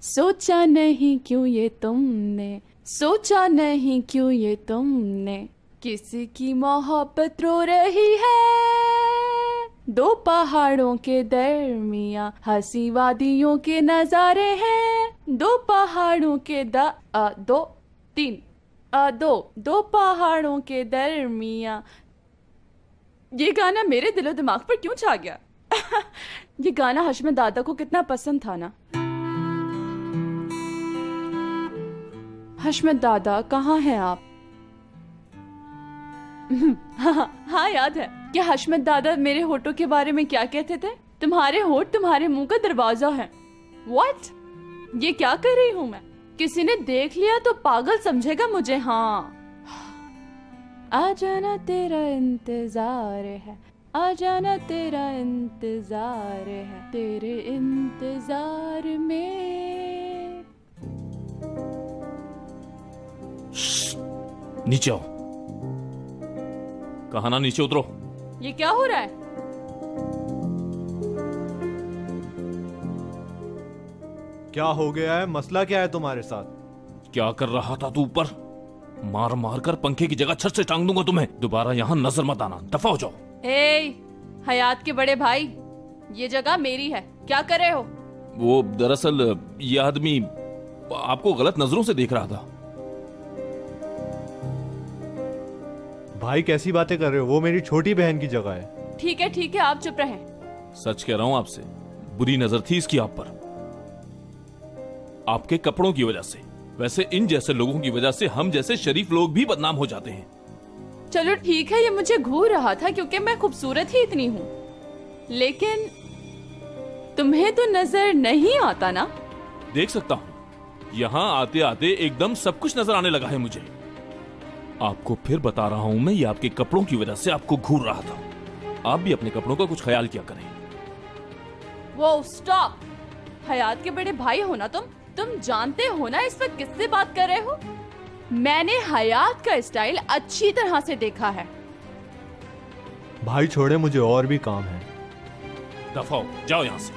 सोचा नहीं क्यों ये तुमने, सोचा नहीं क्यों ये तुमने, किसी की मोहब्बत रो रही है। दो पहाड़ों के दरमियां हंसी वादियों के नजारे हैं। दो पहाड़ों के दो पहाड़ों के दरमियां। ये गाना मेरे दिलो दिमाग पर क्यों छा गया? ये गाना हशमत दादा को कितना पसंद था ना। हशमत दादा कहाँ हैं आप? हाँ याद है। क्या हशमत दादा मेरे होठों के बारे में क्या कहते थे? तुम्हारे होठ तुम्हारे मुंह का दरवाजा है। What? ये क्या कर रही हूँ मैं? किसी ने देख लिया तो पागल समझेगा मुझे। हाँ, आ जाना तेरा इंतजार है, आ जाना तेरा इंतजार है, तेरे इंतजार में। नीचे आओ। कहा ना नीचे उतरो। ये क्या हो रहा है? क्या हो गया है? मसला क्या है तुम्हारे साथ? क्या कर रहा था तू ऊपर? मार मार कर पंखे की जगह छत से टांग दूंगा तुम्हें। दोबारा यहाँ नजर मत आना, दफा हो जाओ। हयात के बड़े भाई, ये जगह मेरी है, क्या कर रहे हो? वो दरअसल ये आदमी आपको गलत नजरों से देख रहा था। भाई कैसी बातें कर रहे हो? वो मेरी छोटी बहन की जगह है। ठीक है, आप चुप रहें। सच कह रहा हूं आपसे, बुरी नजर थी इसकी आप पर, आपके कपड़ों की वजह से। वैसे इन जैसे लोगों की वजह से हम जैसे शरीफ लोग भी बदनाम हो जाते हैं। चलो ठीक है, ये मुझे घूर रहा था क्योंकि मैं खूबसूरत ही इतनी हूँ। लेकिन तुम्हें तो नजर नहीं आता ना? देख सकता हूँ, यहाँ आते आते एकदम सब कुछ नजर आने लगा है मुझे। आपको फिर बता रहा हूँ मैं, ये आपके कपड़ों की वजह से आपको घूर रहा था। आप भी अपने कपड़ों का कुछ ख्याल किया करें। वो स्टॉप। हयात के बड़े भाई हो ना तुम जानते हो ना इस वक्त किससे बात कर रहे हो? मैंने हयात का स्टाइल अच्छी तरह से देखा है। भाई छोड़े, मुझे और भी काम है। दफा हो जाओ यहाँ से।